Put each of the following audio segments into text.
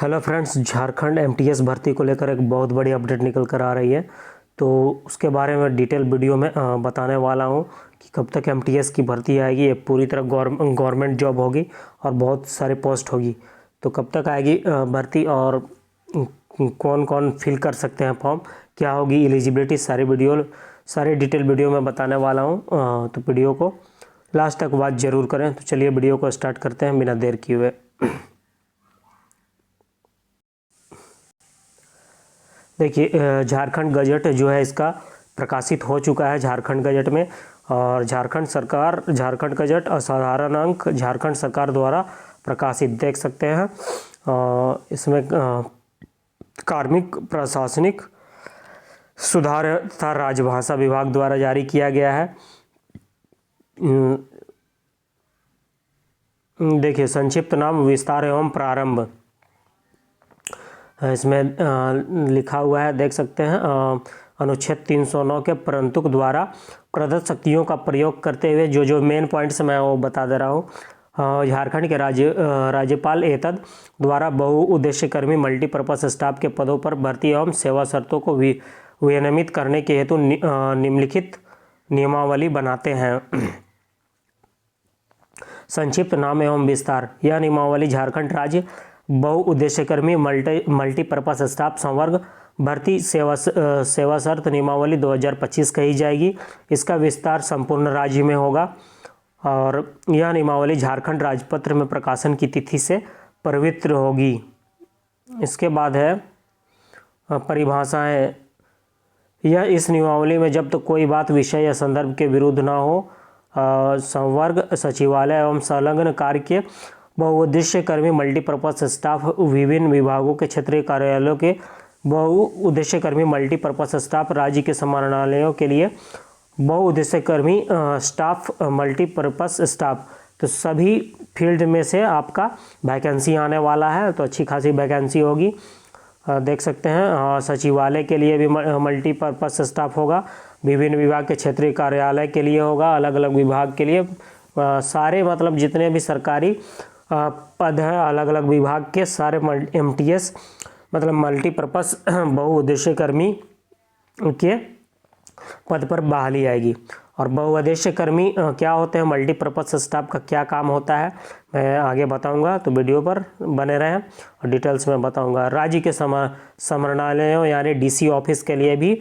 Hello friends, Jharkhand MTS भर्ती को लेकर एक बहुत बड़ी अपडेट निकल कर आ रही है। तो उसके बारे में डिटेल वीडियो में बताने वाला हूँ कि कब तक एमटीएस की भर्ती आएगी। ये पूरी तरह गवर्नमेंट जॉब होगी और बहुत सारे पोस्ट होगी। तो कब तक आएगी भर्ती और कौन कौन फिल कर सकते हैं फॉर्म, क्या होगी एलिजिबिलिटी, सारी डिटेल वीडियो में बताने वाला हूँ। तो वीडियो को लास्ट तक वॉच ज़रूर करें। तो चलिए वीडियो को स्टार्ट करते हैं बिना देर किए हुए। देखिए, झारखंड गजट जो है इसका प्रकाशित हो चुका है झारखंड गजट में। और झारखंड गजट असाधारण अंक झारखंड सरकार द्वारा प्रकाशित देख सकते हैं। इसमें कार्मिक प्रशासनिक सुधार तथा राजभाषा विभाग द्वारा जारी किया गया है। देखिए, संक्षिप्त नाम, विस्तार एवं प्रारंभ इसमें लिखा हुआ है, देख सकते हैं। अनुच्छेद 309 के परंतुक द्वारा प्रदत्त शक्तियों का प्रयोग करते हुए जो मेन पॉइंट्स मैं वो बता दे रहा हूँ। झारखंड के राज्यपाल एतद द्वारा बहुउद्देश्य कर्मी मल्टीपर्पज स्टाफ के पदों पर भर्ती एवं सेवा शर्तों को विनियमित करने के हेतु निम्नलिखित नियमावली बनाते हैं। संक्षिप्त नाम एवं विस्तार। यह नियमावली झारखंड राज्य बहुउद्देश्य कर्मी मल्टीपर्पज स्टाफ संवर्ग भर्ती सेवा शर्त नियमावली 2025 कही जाएगी। इसका विस्तार संपूर्ण राज्य में होगा और यह नियमावली झारखंड राजपत्र में प्रकाशन की तिथि से पवित्र होगी। इसके बाद है परिभाषाएं। यह इस नियमावली में जब तक कोई बात विषय या संदर्भ के विरुद्ध न हो, संवर्ग सचिवालय एवं संलग्न कार्य के बहुउद्देश्य कर्मी मल्टीपर्पज स्टाफ, विभिन्न विभागों के क्षेत्रीय कार्यालयों के बहुउद्देश्य कर्मी मल्टीपर्पज स्टाफ, राज्य के समाहरणालयों के लिए बहुउद्देश्य कर्मी स्टाफ मल्टीपर्पज स्टाफ, तो सभी फील्ड में से आपका वैकेंसी आने वाला है। तो अच्छी खासी वैकेंसी होगी, देख सकते हैं। सचिवालय के लिए भी मल्टीपर्पज स्टाफ होगा, विभिन्न विभाग के क्षेत्रीय कार्यालय के लिए होगा, अलग अलग विभाग के लिए सारे, मतलब जितने भी सरकारी पद है अलग अलग विभाग के सारे एमटीएस मतलब मल्टीपर्पज बहुउद्देश्य कर्मी के पद पर बहाली आएगी। और बहुउद्देश्य कर्मी क्या होते हैं, मल्टीपर्पज स्टाफ का क्या काम होता है, मैं आगे बताऊंगा। तो वीडियो पर बने रहें और डिटेल्स में बताऊंगा। राज्य के समाहरणालयों यानी डीसी ऑफिस के लिए भी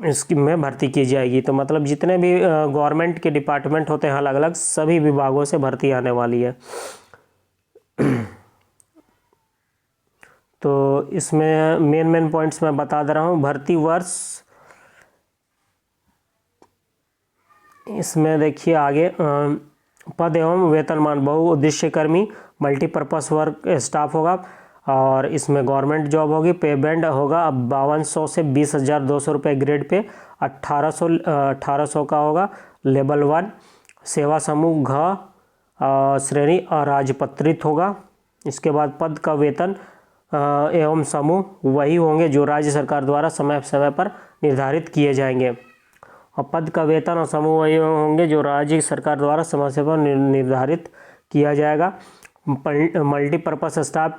इसमें भर्ती की जाएगी। तो मतलब जितने भी गवर्नमेंट के डिपार्टमेंट होते हैं अलग अलग, सभी विभागों से भर्ती आने वाली है। तो इसमें मेन पॉइंट्स मैं बता दे रहा हूँ। भर्ती वर्ष, इसमें देखिए आगे पद एवं वेतनमान बहुउद्देश्य कर्मी मल्टीपर्पज वर्क स्टाफ होगा और इसमें गवर्नमेंट जॉब होगी। पे बैंड होगा 5200 से 20,200 रुपये ग्रेड पे, 1800 का होगा। लेवल 1 सेवा समूह घ श्रेणी अराजपत्रित होगा। इसके बाद पद का वेतन एवं समूह वही होंगे जो राज्य सरकार द्वारा समय समय पर निर्धारित किए जाएंगे। और पद का वेतन और समूह वही होंगे जो राज्य सरकार द्वारा समय समय पर निर्धारित किया जाएगा। मल्टीपर्पज स्टाफ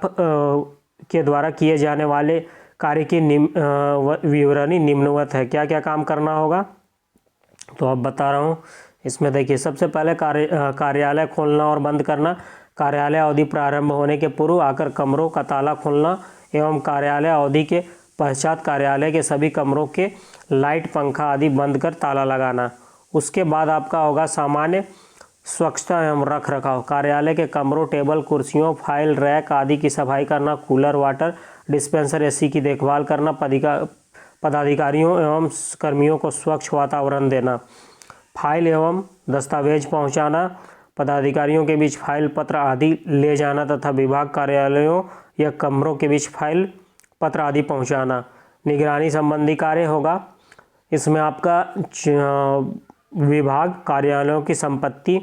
के द्वारा किए जाने वाले कार्य की विवरणी निम्नवत है। क्या क्या काम करना होगा तो अब बता रहा हूँ। इसमें देखिए, सबसे पहले कार्यालय खोलना और बंद करना। कार्यालय अवधि प्रारंभ होने के पूर्व आकर कमरों का ताला खोलना एवं कार्यालय अवधि के पश्चात कार्यालय के सभी कमरों के लाइट, पंखा आदि बंद कर ताला लगाना। उसके बाद आपका होगा सामान्य स्वच्छता एवं रख रखाव। कार्यालय के कमरों, टेबल, कुर्सियों, फाइल, रैक आदि की सफाई करना। कूलर, वाटर डिस्पेंसर, एसी की देखभाल करना। पदाधिकारियों एवं कर्मियों को स्वच्छ वातावरण देना। फाइल एवं दस्तावेज पहुंचाना। पदाधिकारियों के बीच फाइल, पत्र आदि ले जाना तथा विभाग, कार्यालयों या कमरों के बीच फाइल, पत्र आदि पहुंचाना। निगरानी संबंधी कार्य होगा। इसमें आपका विभाग, कार्यालयों की संपत्ति,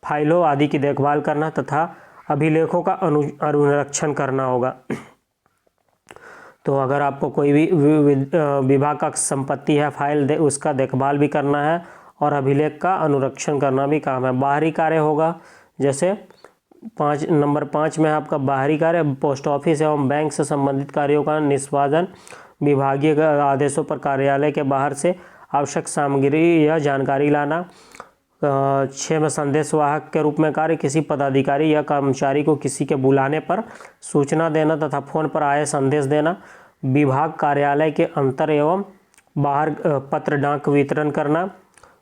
फाइलों आदि की देखभाल करना तथा अभिलेखों का अनुरक्षण करना होगा। तो अगर आपको कोई भी विभाग का संपत्ति है, फाइल उसका देखभाल भी करना है और अभिलेख का अनुरक्षण करना भी काम है। बाहरी कार्य होगा, जैसे नंबर 5 में आपका बाहरी कार्य, पोस्ट ऑफिस एवं बैंक से संबंधित कार्यों का निष्पादन, विभागीय आदेशों पर कार्यालय के बाहर से आवश्यक सामग्री या जानकारी लाना। 6 में संदेशवाहक के रूप में कार्य, किसी पदाधिकारी या कर्मचारी को किसी के बुलाने पर सूचना देना तथा फ़ोन पर आए संदेश देना। विभाग कार्यालय के अंतर एवं बाहर पत्र डाक वितरण करना।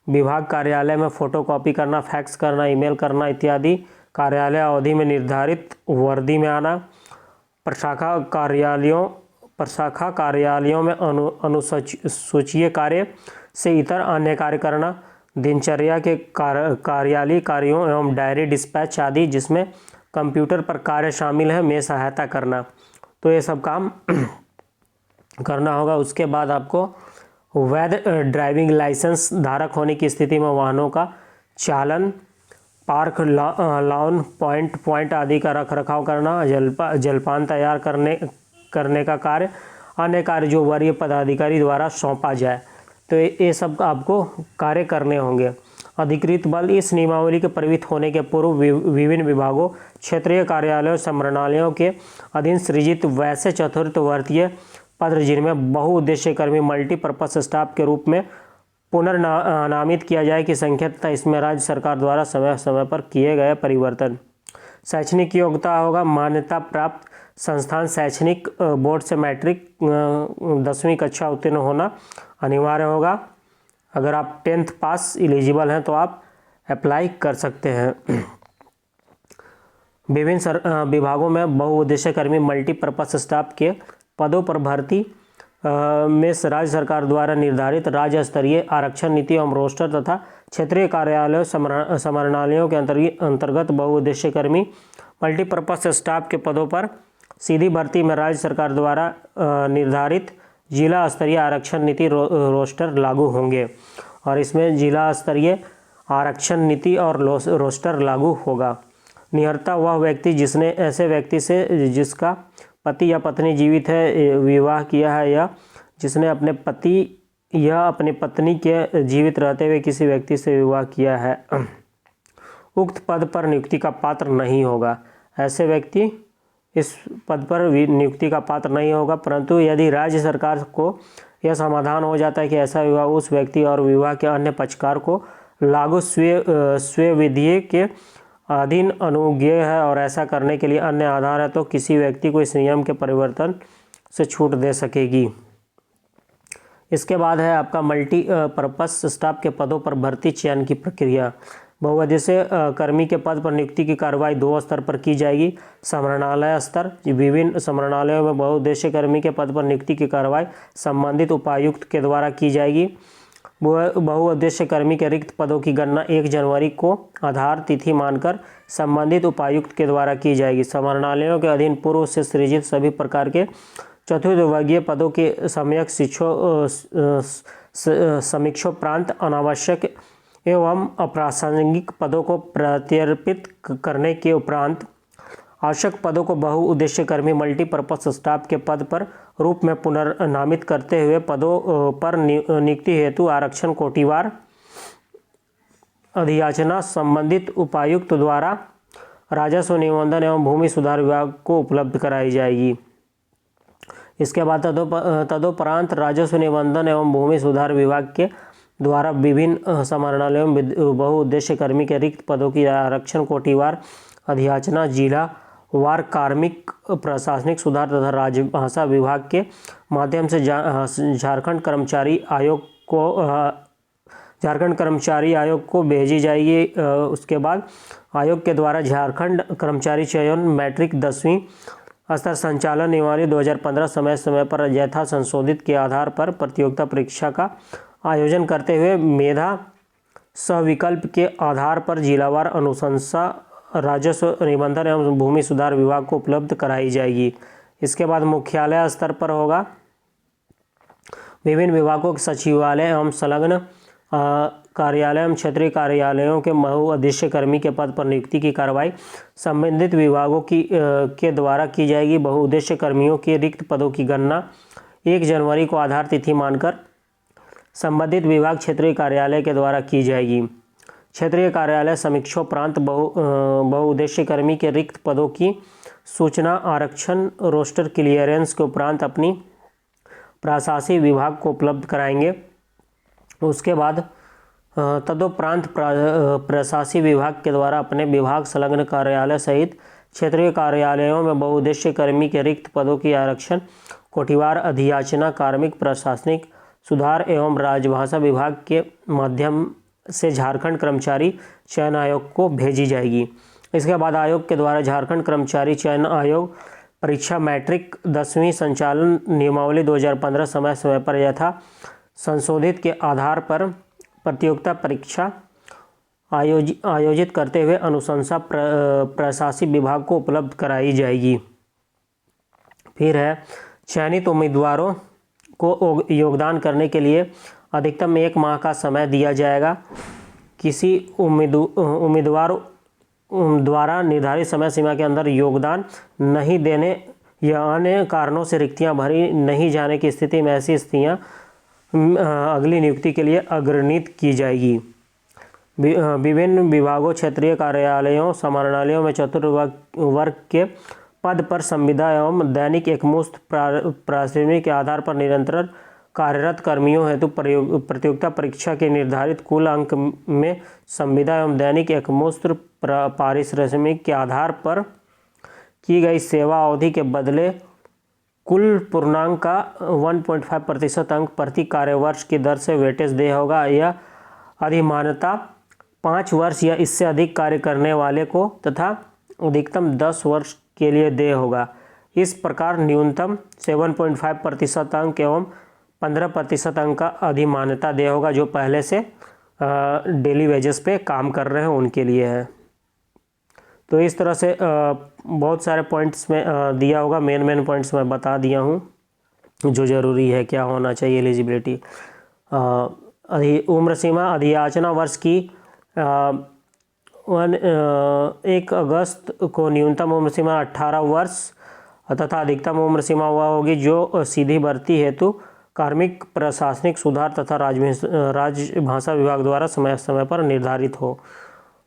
विभाग कार्यालय में फ़ोटोकॉपी करना, फैक्स करना, ईमेल करना इत्यादि। कार्यालय अवधि में निर्धारित वर्दी में आना। प्रशाखा कार्यालयों में अनुसूचीय कार्य से इतर अन्य कार्य करना। दिनचर्या के कार्यालयीय कार्यों एवं डायरी डिस्पैच आदि जिसमें कंप्यूटर पर कार्य शामिल है में सहायता करना। तो ये सब काम करना होगा। उसके बाद आपको वैध ड्राइविंग लाइसेंस धारक होने की स्थिति में वाहनों का चालन, पार्क लॉन, पॉइंट आदि का रख रखाव करना। जलपान तैयार करने का कार्य, अन्य कार्य जो वरीय पदाधिकारी द्वारा सौंपा जाए, तो ये सब आपको कार्य करने होंगे। अधिकृत बल इस नियमावली के परिवित होने के पूर्व विभिन्न विभागों, क्षेत्रीय कार्यालयों, संचालनालयों के अधीन सृजित वैसे चतुर्थवर्तीय पद जिनमें बहुउद्देश्य कर्मी मल्टीपर्पज स्टाफ के रूप में पुनर्नामित किया जाए की संख्या तथा इसमें राज्य सरकार द्वारा समय समय पर किए गए परिवर्तन। शैक्षणिक योग्यता होगा, मान्यता प्राप्त संस्थान शैक्षणिक बोर्ड से मैट्रिक 10वीं कक्षा उत्तीर्ण होना अनिवार्य होगा। अगर आप 10th पास एलिजिबल हैं तो आप अप्लाई कर सकते हैं। विभिन्न विभागों में बहुउद्देश्य कर्मी मल्टीपर्पज स्टाफ के पदों पर भर्ती में राज्य सरकार द्वारा निर्धारित राज्य स्तरीय आरक्षण नीति एवं रोस्टर तथा क्षेत्रीय कार्यालयों संचालनालयों के अंतर्गत बहुउद्देश्य कर्मी मल्टीपर्पज स्टाफ के पदों पर सीधी भर्ती में राज्य सरकार द्वारा निर्धारित जिला स्तरीय आरक्षण नीति रोस्टर लागू होंगे और इसमें जिला स्तरीय आरक्षण नीति और रोस्टर लागू होगा। निहर्ता वह व्यक्ति जिसने ऐसे व्यक्ति से जिसका पति या पत्नी जीवित है विवाह किया है या जिसने अपने पति या अपनी पत्नी के जीवित रहते हुए किसी व्यक्ति से विवाह किया है, उक्त पद पर नियुक्ति का पात्र नहीं होगा। ऐसे व्यक्ति इस पद पर नियुक्ति का पात्र नहीं होगा, परंतु यदि राज्य सरकार को यह समाधान हो जाता है कि ऐसा विवाह उस व्यक्ति और विवाह के अन्य पक्षकार को लागू स्वीय विधि के अधीन अनुज्ञेय है और ऐसा करने के लिए अन्य आधार है, तो किसी व्यक्ति को इस नियम के परिवर्तन से छूट दे सकेगी। इसके बाद है आपका मल्टीपर्पज स्टाफ के पदों पर भर्ती चयन की प्रक्रिया। बहुउद्देश्य कर्मी के पद पर नियुक्ति की कार्रवाई 2 स्तर पर की जाएगी। समरणालय स्तर, विभिन्न समरणालयों में बहुउद्देश्य कर्मी के पद पर नियुक्ति की कार्रवाई संबंधित उपायुक्त के द्वारा की जाएगी। बहुउद्देश्य कर्मी के रिक्त पदों की गणना 1 जनवरी को आधार तिथि मानकर संबंधित उपायुक्त के द्वारा की जाएगी। समरणालयों के अधीन पूर्व से सृजित सभी प्रकार के चतुर्वर्गीय पदों के सम्यक समीक्षोपरांत अनावश्यक एवं अप्रासंगिक पदों को प्रत्यर्पित करने के उपरांत आवश्यक पदों को बहुउद्देश्य कर्मी मल्टीपर्पज स्टाफ के पद पर रूप में पुनर्नामित करते हुए पदों पर नियुक्ति हेतु आरक्षण कोटिवार अधियाचना संबंधित उपायुक्त द्वारा राजस्व निबंधन एवं भूमि सुधार विभाग को उपलब्ध कराई जाएगी। इसके बाद तदोपरांत राजस्व निबंधन एवं भूमि सुधार विभाग के द्वारा विभिन्न समरणालयों में बहुउद्देश्य कर्मी के रिक्त पदों की आरक्षण कोटिवार अधियाचना जिला वार कार्मिक प्रशासनिक सुधार तथा राजभाषा विभाग के माध्यम से झारखंड कर्मचारी आयोग को भेजी जाएगी। उसके बाद आयोग के द्वारा झारखंड कर्मचारी चयन मैट्रिक 10वीं स्तर संचालन नियमावली 2015 समय समय पर यथा संशोधित के आधार पर प्रतियोगिता परीक्षा का आयोजन करते हुए मेधा सहविकल्प के आधार पर जिलावार अनुशंसा राजस्व निबंधन एवं भूमि सुधार विभाग को उपलब्ध कराई जाएगी। इसके बाद मुख्यालय स्तर पर होगा। विभिन्न विभागों के सचिवालय एवं संलग्न कार्यालय एवं क्षेत्रीय कार्यालयों के बहुउद्देश्य कर्मी के पद पर नियुक्ति की कार्रवाई संबंधित विभागों के द्वारा की जाएगी। बहुउद्देश्य कर्मियों के रिक्त पदों की गणना 1 जनवरी को आधार तिथि मानकर संबंधित विभाग क्षेत्रीय कार्यालय के द्वारा की जाएगी। क्षेत्रीय कार्यालय समीक्षोपरांत बहुउद्देशीय कर्मी के रिक्त पदों की सूचना आरक्षण रोस्टर क्लियरेंस के उपरांत अपनी प्रशासनिक विभाग को उपलब्ध कराएंगे। उसके बाद तदुपरांत प्रशासनिक विभाग के द्वारा अपने विभाग संलग्न कार्यालय सहित क्षेत्रीय कार्यालयों में बहुउद्देशीय कर्मी के रिक्त पदों की आरक्षण कोटिवार अधियाचना कार्मिक प्रशासनिक सुधार एवं राजभाषा विभाग के माध्यम से झारखंड कर्मचारी चयन आयोग को भेजी जाएगी। इसके बाद आयोग के द्वारा झारखंड कर्मचारी चयन आयोग परीक्षा मैट्रिक 10वीं संचालन नियमावली 2015 समय समय पर यथा संशोधित के आधार पर प्रतियोगिता परीक्षा आयोजित करते हुए अनुशंसा प्रशासनिक विभाग को उपलब्ध कराई जाएगी। फिर है चयनित उम्मीदवारों को योगदान करने के लिए अधिकतम 1 माह का समय दिया जाएगा। किसी उम्मीदवार द्वारा निर्धारित समय सीमा के अंदर योगदान नहीं देने या अन्य कारणों से रिक्तियां भरी नहीं जाने की स्थिति में ऐसी स्थितियां अगली नियुक्ति के लिए अग्रणित की जाएगी। विभिन्न विभागों क्षेत्रीय कार्यालयों समाहरणालयों में चतुर्वर्ग के पद पर संविदा एवं दैनिक एकमुश्त पारिश्रमिक के आधार पर निरंतर कार्यरत कर्मियों हेतु प्रतियोगिता परीक्षा के निर्धारित कुल अंक में संविदा एवं दैनिक एकमुश्त पारिश्रमिक के आधार पर की गई सेवा अवधि के बदले कुल पूर्णांक का 1.5% अंक प्रति कार्यवर्ष की दर से वेटेज देय होगा। यह अधिमान्यता 5 वर्ष या इससे अधिक कार्य करने वाले को तथा अधिकतम 10 वर्ष के लिए देय होगा। इस प्रकार न्यूनतम 7.5% अंक एवं 15% अंक का अधिमान्यता देय होगा जो पहले से डेली वेजेस पे काम कर रहे हैं उनके लिए है। तो इस तरह से बहुत सारे पॉइंट्स में दिया होगा, मेन पॉइंट्स मैं बता दिया हूँ जो ज़रूरी है, क्या होना चाहिए एलिजिबिलिटी। उम्र सीमा अधियाचना वर्ष की 1 अगस्त को न्यूनतम उम्र सीमा 18 वर्ष तथा अधिकतम उम्र सीमा वह होगी जो सीधी भर्ती हेतु कार्मिक प्रशासनिक सुधार तथा राजभाषा विभाग द्वारा समय समय पर निर्धारित हो।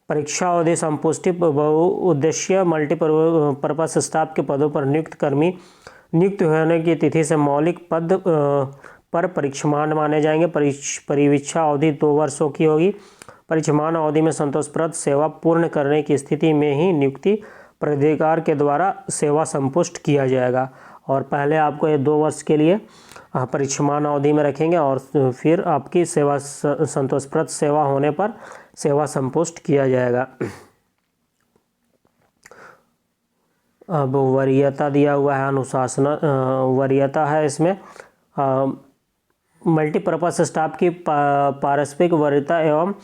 परीक्षा अवधि संपुष्टि बहुउद्देशीय मल्टीपर्पज स्टाफ के पदों पर नियुक्त कर्मी नियुक्त होने की तिथि से मौलिक पद पर परीक्षामान माने जाएंगे। परीक्षा अवधि 2 वर्षों की होगी। परीक्षामान अवधि में संतोषप्रद सेवा पूर्ण करने की स्थिति में ही नियुक्ति प्राधिकार के द्वारा सेवा संपुष्ट किया जाएगा। और पहले आपको ये 2 वर्ष के लिए परीक्षामान अवधि में रखेंगे और फिर आपकी सेवा संतोषप्रद सेवा होने पर सेवा संपुष्ट किया जाएगा। अब वरीयता दिया हुआ है, अनुशासन वरीयता है इसमें मल्टीपर्पज स्टाफ की पारस्परिक वरीयता एवं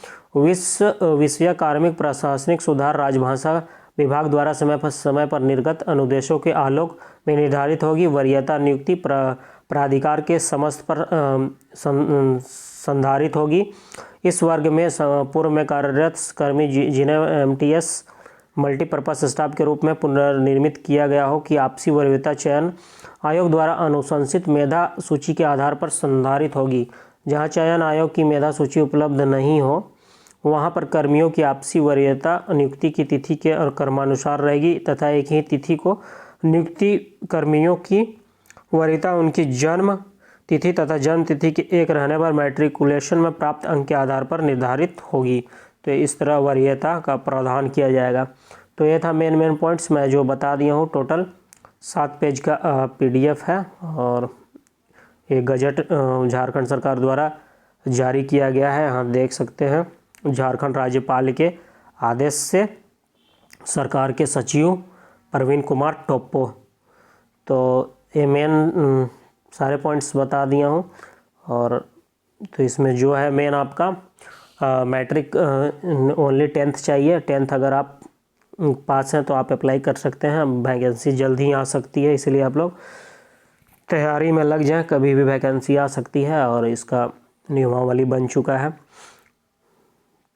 विषय कार्मिक प्रशासनिक सुधार राजभाषा विभाग द्वारा समय पर निर्गत अनुदेशों के आलोक में निर्धारित होगी। वरीयता नियुक्ति प्राधिकार के समस्त पर संधारित होगी। इस वर्ग में पूर्व में कार्यरत कर्मी जिन्हें MTS मल्टीपर्पज स्टाफ के रूप में पुनर्निर्मित किया गया हो कि आपसी वरीयता चयन आयोग द्वारा अनुशंसित मेधा सूची के आधार पर संधारित होगी। जहां चयन आयोग की मेधा सूची उपलब्ध नहीं हो वहां पर कर्मियों की आपसी वरीयता नियुक्ति की तिथि के और क्रमानुसार रहेगी तथा एक ही तिथि को नियुक्ति कर्मियों की वरीयता उनकी जन्म तिथि तथा जन्म तिथि के एक रहने पर मैट्रिकुलेशन में प्राप्त अंक के आधार पर निर्धारित होगी। तो इस तरह वरीयता का प्रावधान किया जाएगा। तो ये था मेन पॉइंट्स मैं जो बता दिया हूँ। टोटल 7 पेज का PDF है और ये गजट झारखंड सरकार द्वारा जारी किया गया है। यहाँ देख सकते हैं झारखंड राज्यपाल के आदेश से सरकार के सचिव प्रवीण कुमार टोप्पो। तो ये मेन सारे पॉइंट्स बता दिया हूँ। और तो इसमें जो है मेन आपका मैट्रिक ओनली 10th चाहिए। 10th अगर आप पास हैं तो आप अप्लाई कर सकते हैं। वैकेंसी जल्द ही आ सकती है, इसलिए आप लोग तैयारी में लग जाएं, कभी भी वैकेंसी आ सकती है और इसका नियमावली बन चुका है।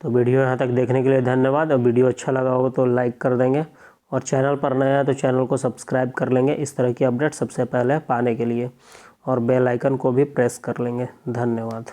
तो वीडियो यहाँ तक देखने के लिए धन्यवाद। और वीडियो अच्छा लगा हो तो लाइक कर देंगे और चैनल पर नया है तो चैनल को सब्सक्राइब कर लेंगे इस तरह की अपडेट सबसे पहले पाने के लिए, और बेल आइकन को भी प्रेस कर लेंगे। धन्यवाद।